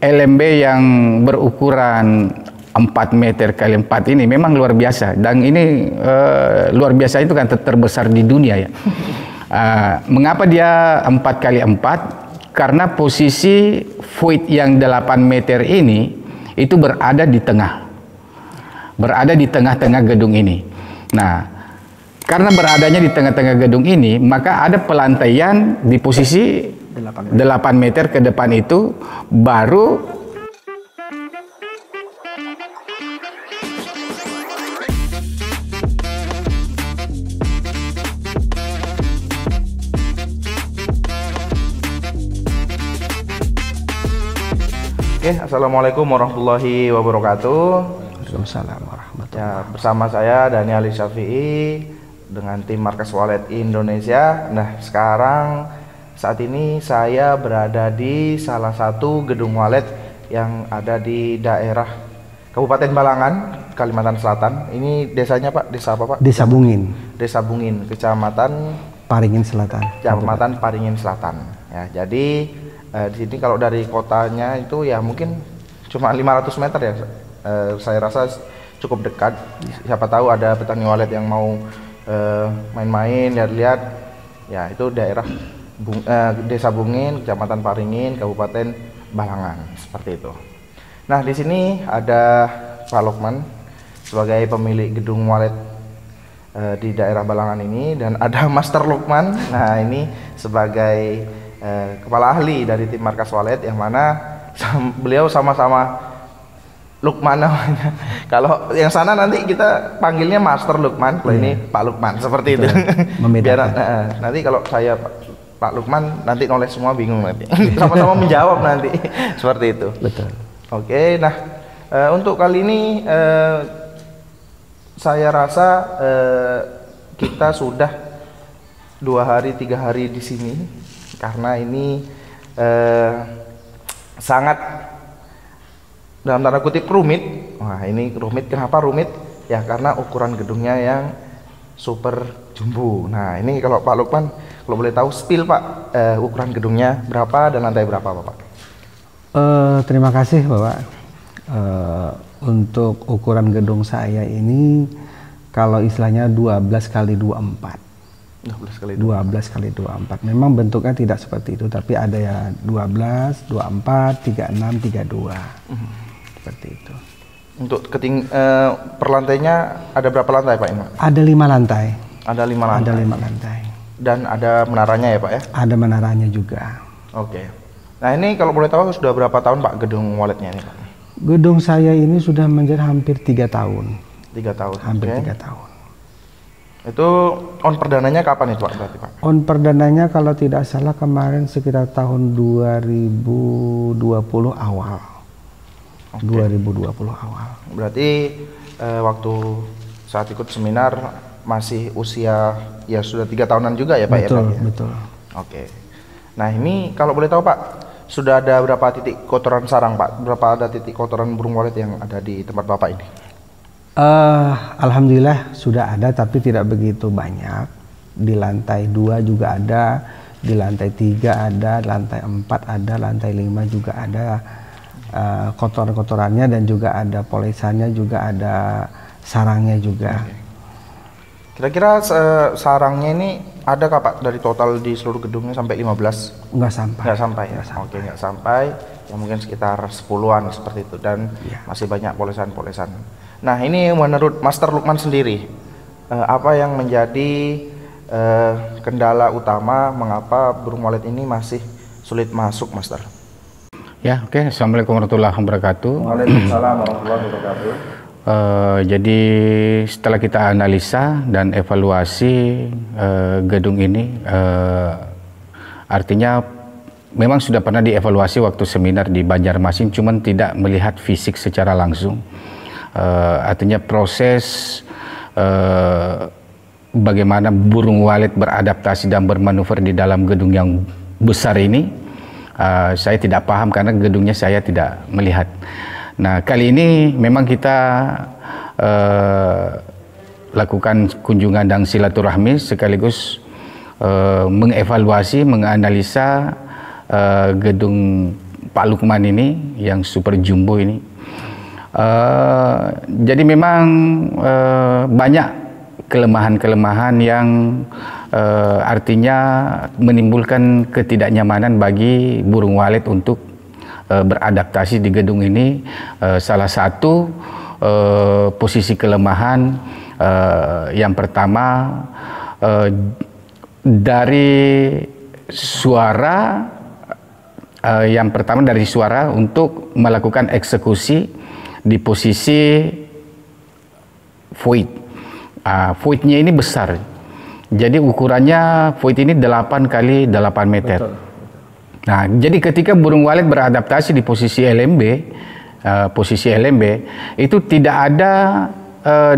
LMB yang berukuran 4 meter kali 4 ini memang luar biasa, dan ini luar biasa itu kan terbesar di dunia ya. Mengapa dia 4 kali 4? Karena posisi void yang 8 meter ini itu berada di tengah-tengah gedung ini. Nah, karena beradanya di tengah-tengah gedung ini, maka ada pelantaian di posisi 8 meter ke depan itu, baru Assalamualaikum warahmatullahi wabarakatuh. Waalaikumsalam warahmatullahi wabarakatuh. Ya, bersama saya Daniel Syafi'i dengan tim Markas Wallet Indonesia. Nah, saat ini saya berada di salah satu gedung wallet yang ada di daerah Kabupaten Balangan, Kalimantan Selatan. Ini desanya Pak, desa apa Pak? Desa Bungin. Desa Bungin, Kecamatan Paringin Selatan. Kecamatan Paringin Selatan. Ya, jadi di sini kalau dari kotanya itu ya mungkin cuma 500 meter ya. Saya rasa cukup dekat. Siapa tahu ada petani wallet yang mau main-main, lihat-lihat. Ya, itu daerah Desa Bungin, Kecamatan Paringin, Kabupaten Balangan, seperti itu. Nah, di sini ada Pak Lukman sebagai pemilik gedung wallet di daerah Balangan ini, dan ada Master Lukman. Nah, ini sebagai kepala ahli dari tim Markas Wallet, yang mana beliau sama-sama Lukman namanya. Kalau yang sana nanti kita panggilnya Master Lukman, kalau ini Pak Lukman, seperti itu. Biar nanti kalau saya Pak Lukman nanti noleh semua bingung nanti. Sama-sama menjawab nanti. Seperti itu. Betul. Oke, nah untuk kali ini saya rasa kita sudah 2 hari 3 hari di sini, karena ini sangat dalam tanda kutip rumit. Wah, ini rumit. Kenapa rumit? Ya karena ukuran gedungnya yang super jumbo. Nah, ini kalau Pak Lukman, kalau boleh tahu spill Pak, ukuran gedungnya berapa dan lantai berapa Bapak? Terima kasih Bapak. Untuk ukuran gedung saya ini, kalau istilahnya 12 kali 24. 12 kali 24. Memang bentuknya tidak seperti itu, tapi ada ya 12, 24, 36, 32. Seperti itu. Untuk per lantainya ada berapa lantai Pak? Ada 5 lantai. Ada 5 lantai. Ada 5 lantai. Dan ada menaranya ya Pak ya? Ada menaranya juga. Oke. Nah, ini kalau boleh tahu sudah berapa tahun Pak gedung walletnya ini Pak? Gedung saya ini sudah menjadi hampir 3 tahun. 3 tahun. Hampir 3 tahun. Itu on perdananya kapan itu Pak berarti Pak? On perdananya kalau tidak salah kemarin sekitar tahun 2020 awal. Oke. 2020 awal. Berarti waktu saat ikut seminar masih usia ya sudah 3 tahunan juga ya Pak? Betul, ya? betul. Oke. Nah, ini kalau boleh tahu Pak, sudah ada berapa titik kotoran sarang Pak? Berapa ada titik kotoran burung walet yang ada di tempat Bapak ini? Alhamdulillah sudah ada, tapi tidak begitu banyak. Di lantai 2 juga ada, di lantai 3 ada, lantai 4 ada, lantai 5 juga ada kotoran-kotorannya, dan juga ada polesannya, juga ada sarangnya juga. Kira-kira sarangnya ini ada Pak dari total di seluruh gedungnya sampai 15? Nggak sampai. Nggak sampai ya? Oke, nggak sampai. Ya mungkin sekitar 10-an seperti itu, dan masih banyak polesan-polesan. Nah, ini menurut Master Lukman sendiri, apa yang menjadi kendala utama mengapa burung walet ini masih sulit masuk, Master? Ya, oke. Assalamualaikum warahmatullahi wabarakatuh. Waalaikumsalam warahmatullahi wabarakatuh. Jadi setelah kita analisa dan evaluasi gedung ini, artinya memang sudah pernah dievaluasi waktu seminar di Banjarmasin, cuman tidak melihat fisik secara langsung. Artinya proses bagaimana burung walet beradaptasi dan bermanuver di dalam gedung yang besar ini, saya tidak paham karena gedungnya saya tidak melihat. Nah, kali ini memang kita lakukan kunjungan dan silaturahmi sekaligus mengevaluasi, menganalisa gedung Pak Lukman ini yang super jumbo ini. Jadi memang banyak kelemahan-kelemahan yang artinya menimbulkan ketidaknyamanan bagi burung walet untuk beradaptasi di gedung ini. Salah satu posisi kelemahan yang pertama dari suara, untuk melakukan eksekusi di posisi void. Voidnya ini besar, jadi ukurannya void ini 8 kali 8 meter. Betul. Nah, jadi ketika burung walet beradaptasi di posisi LMB, itu tidak ada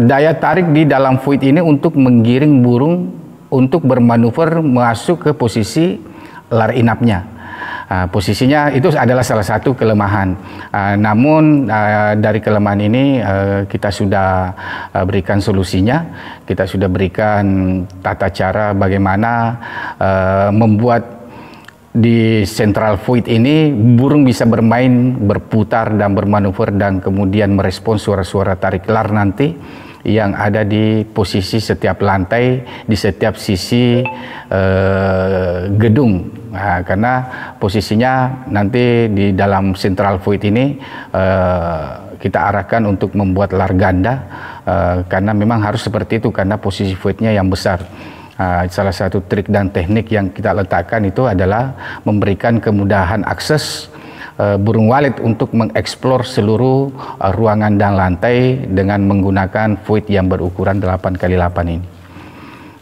daya tarik di dalam void ini untuk menggiring burung untuk bermanuver masuk ke posisi lar inapnya. Posisinya itu adalah salah satu kelemahan. Namun dari kelemahan ini kita sudah berikan solusinya. Kita sudah berikan tata cara bagaimana membuat di central void ini burung bisa bermain, berputar dan bermanuver dan kemudian merespons suara-suara tarik lar nanti yang ada di posisi setiap lantai, di setiap sisi gedung. Karena posisinya nanti di dalam central void ini kita arahkan untuk membuat lar ganda, karena memang harus seperti itu karena posisi voidnya yang besar. Salah satu trik dan teknik yang kita letakkan itu adalah memberikan kemudahan akses burung walet untuk mengeksplor seluruh ruangan dan lantai dengan menggunakan void yang berukuran 8 kali 8 ini.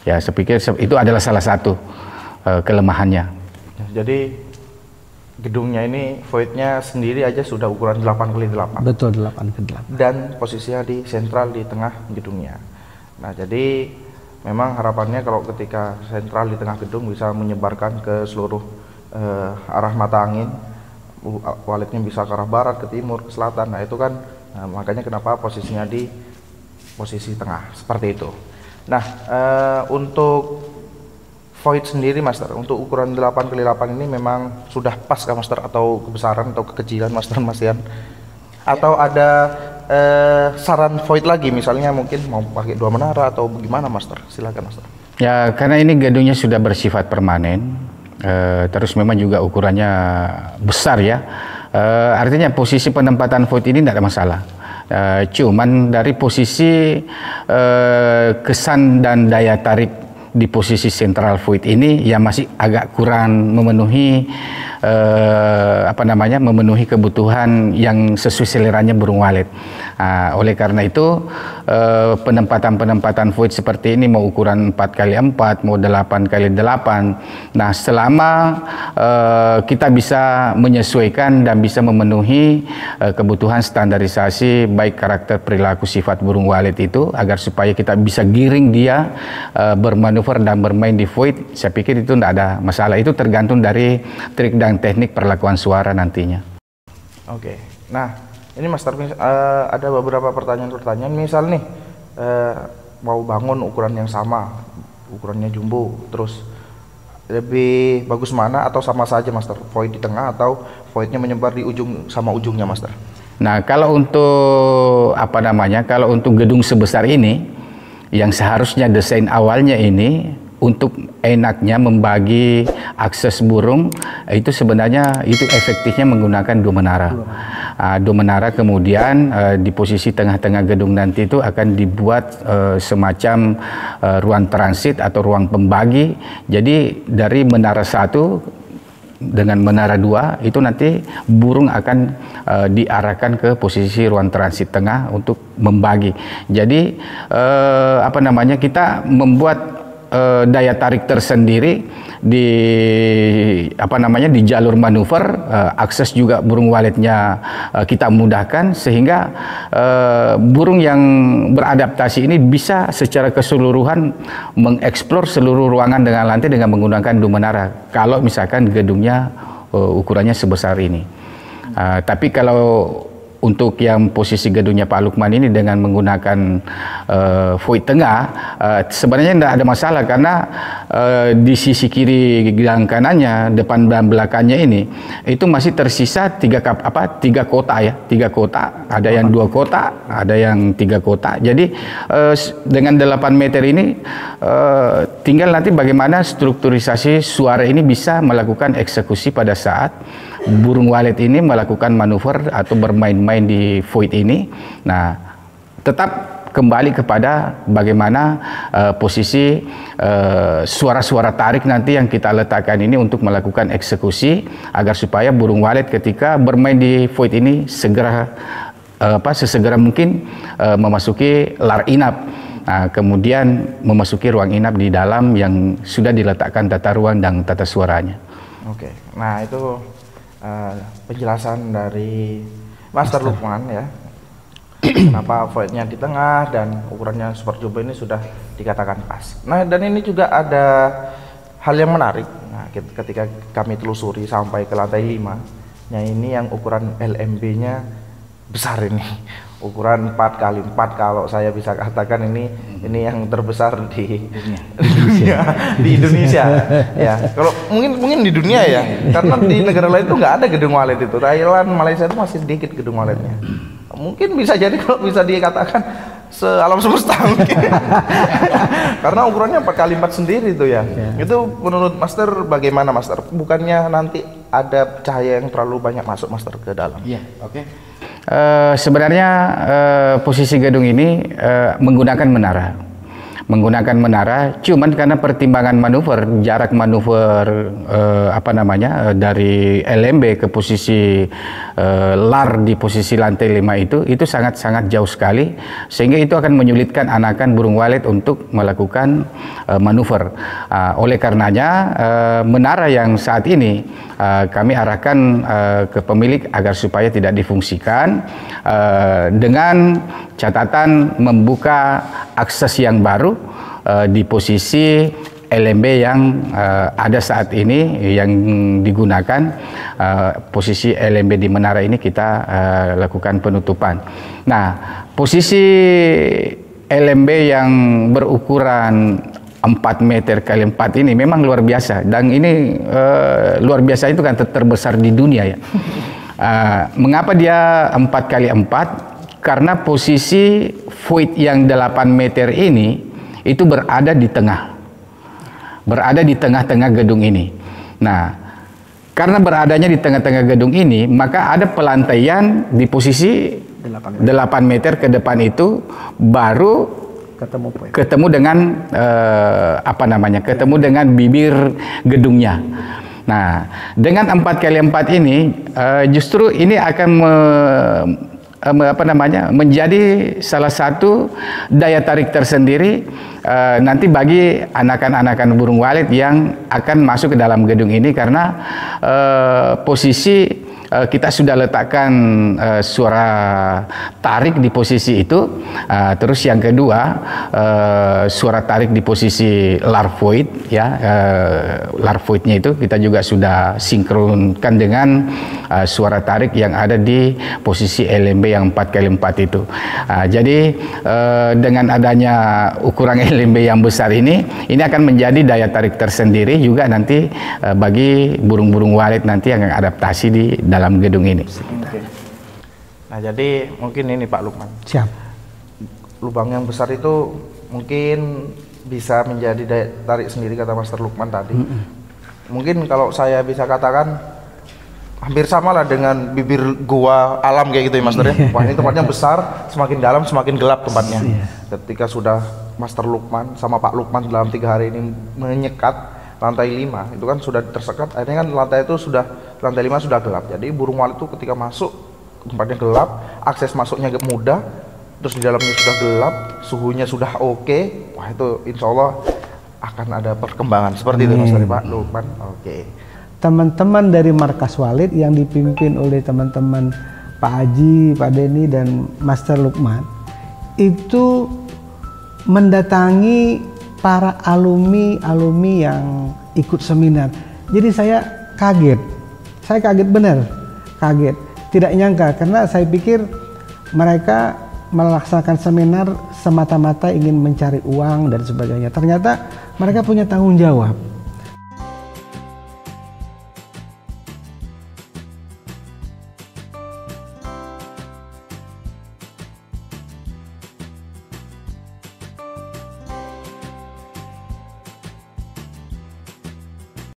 Ya, saya pikir itu adalah salah satu kelemahannya. Jadi gedungnya ini voidnya sendiri aja sudah ukuran 8 kali 8. Betul, 8 kali 8. Dan posisinya di sentral di tengah gedungnya. Nah, jadi memang harapannya kalau ketika sentral di tengah gedung bisa menyebarkan ke seluruh arah mata angin, waletnya bisa ke arah barat, ke timur, ke selatan. Nah, itu kan makanya kenapa posisinya di posisi tengah seperti itu. Nah, untuk void sendiri Master, untuk ukuran 8 kali 8 ini memang sudah pas kah Master, atau kebesaran atau kekecilan Master Masian? Atau ada saran void lagi, misalnya mungkin mau pakai 2 menara atau gimana Master? Silakan Master. Ya, karena ini gedungnya sudah bersifat permanen, terus memang juga ukurannya besar ya, artinya posisi penempatan void ini tidak ada masalah. Cuman dari posisi kesan dan daya tarik di posisi central void ini yang masih agak kurang memenuhi memenuhi kebutuhan yang sesuai seleranya burung walet. Oleh karena itu penempatan void seperti ini mau ukuran 4 kali 4, mau 8 kali 8. Nah, selama kita bisa menyesuaikan dan bisa memenuhi kebutuhan standarisasi baik karakter, perilaku, sifat burung walet itu, agar supaya kita bisa giring dia bermanuver dan bermain di void, saya pikir itu tidak ada masalah. Itu tergantung dari trik dan teknik perlakuan suara nantinya. Oke, nah ini Master, ada beberapa pertanyaan-pertanyaan. Misal nih mau bangun ukuran yang sama, ukurannya jumbo, terus lebih bagus mana atau sama saja Master? Void di tengah atau voidnya menyebar di ujung sama ujungnya Master? Nah, kalau untuk kalau untuk gedung sebesar ini, yang seharusnya desain awalnya ini untuk enaknya membagi akses burung, itu sebenarnya itu efektifnya menggunakan 2 menara. 2 menara kemudian di posisi tengah-tengah gedung nanti itu akan dibuat semacam ruang transit atau ruang pembagi. Jadi dari menara 1 dengan menara 2 itu nanti burung akan diarahkan ke posisi ruang transit tengah untuk membagi. Jadi kita membuat daya tarik tersendiri di di jalur manuver, akses juga burung waletnya kita mudahkan sehingga burung yang beradaptasi ini bisa secara keseluruhan mengeksplor seluruh ruangan dengan lantai dengan menggunakan 2 menara kalau misalkan gedungnya ukurannya sebesar ini. Tapi kalau untuk yang posisi gedungnya Pak Lukman ini dengan menggunakan void tengah, sebenarnya tidak ada masalah karena di sisi kiri dan kanannya, depan dan belakangnya ini itu masih tersisa tiga kota ya, 3 kota, ada yang 2 kota, ada yang 3 kota. Jadi dengan 8 meter ini tinggal nanti bagaimana strukturisasi suara ini bisa melakukan eksekusi pada saat burung walet ini melakukan manuver atau bermain-main di void ini. Nah, tetap kembali kepada bagaimana posisi suara-suara tarik nanti yang kita letakkan ini untuk melakukan eksekusi agar supaya burung walet ketika bermain di void ini segera sesegera mungkin memasuki lar inap. Nah, kemudian memasuki ruang inap di dalam yang sudah diletakkan tata ruang dan tata suaranya. Oke, nah itu penjelasan dari Master Lukman ya, kenapa voidnya di tengah dan ukurannya Super Jumbo ini sudah dikatakan pas. Nah, dan ini juga ada hal yang menarik. Nah, ketika kami telusuri sampai ke lantai 5, nah ini yang ukuran LMB-nya besar ini, ukuran 4x4, kalau saya bisa katakan ini yang terbesar di dunia, di Indonesia ya. Kalau mungkin di dunia ya, karena di negara lain itu nggak ada gedung walet itu. Thailand, Malaysia itu masih sedikit gedung waletnya. Mungkin bisa jadi kalau bisa dikatakan sealam semesta mungkin. Karena ukurannya 4x4 sendiri itu ya. Itu menurut Master bagaimana Master? Bukannya nanti ada cahaya yang terlalu banyak masuk Master ke dalam? Iya, oke. Sebenarnya posisi gedung ini menggunakan menara, cuman karena pertimbangan manuver, jarak manuver dari LMB ke posisi lar di posisi lantai 5 itu sangat-sangat jauh sekali, sehingga itu akan menyulitkan anakan burung walet untuk melakukan manuver. Oleh karenanya menara yang saat ini kami arahkan ke pemilik agar supaya tidak difungsikan, dengan catatan membuka akses yang baru di posisi LMB yang ada saat ini yang digunakan. Posisi LMB di menara ini kita lakukan penutupan. Nah, posisi LMB yang berukuran 4 meter kali 4 ini memang luar biasa, dan ini luar biasa itu kan terbesar di dunia ya. Mengapa dia 4 kali 4? Karena posisi void yang 8 meter ini itu berada di tengah-tengah gedung ini. Nah, karena beradanya di tengah-tengah gedung ini, maka ada pelantaian di posisi 8 meter ke depan itu baru ketemu dengan ketemu dengan bibir gedungnya. Nah, dengan 4 kali 4 ini justru ini akan menjadi salah satu daya tarik tersendiri nanti bagi anakan-anakan burung walet yang akan masuk ke dalam gedung ini, karena posisi kita sudah letakkan suara tarik di posisi itu. Terus yang kedua, suara tarik di posisi lar void ya, lar voidnya itu kita juga sudah sinkronkan dengan suara tarik yang ada di posisi LMB yang 4x4 itu. Jadi dengan adanya ukuran LMB yang besar ini akan menjadi daya tarik tersendiri juga nanti bagi burung-burung walet nanti yang akan adaptasi di dalam gedung ini. Nah, jadi mungkin ini Pak Lukman. Siap. Lubang yang besar itu mungkin bisa menjadi daya tarik sendiri, kata Master Lukman tadi. Mungkin kalau saya bisa katakan hampir sama lah dengan bibir gua alam kayak gitu ya Master ya. Wah, ini tempatnya besar, semakin dalam semakin gelap tempatnya. Ketika sudah Master Lukman sama Pak Lukman dalam 3 hari ini menyekat lantai 5 itu kan sudah tersekat, akhirnya kan lantai 5 sudah gelap. Jadi burung walet itu ketika masuk tempatnya gelap, akses masuknya mudah, terus di dalamnya sudah gelap, suhunya sudah oke. Wah, itu insya Allah akan ada perkembangan seperti itu Mas dari Pak Lukman. Oke. Teman-teman dari Markas Walet yang dipimpin oleh teman-teman Pak Haji, Pak Denny dan Master Lukman itu mendatangi para alumni yang ikut seminar. Jadi saya kaget benar, kaget. tidak nyangka karena saya pikir mereka melaksanakan seminar semata-mata ingin mencari uang dan sebagainya. Ternyata mereka punya tanggung jawab.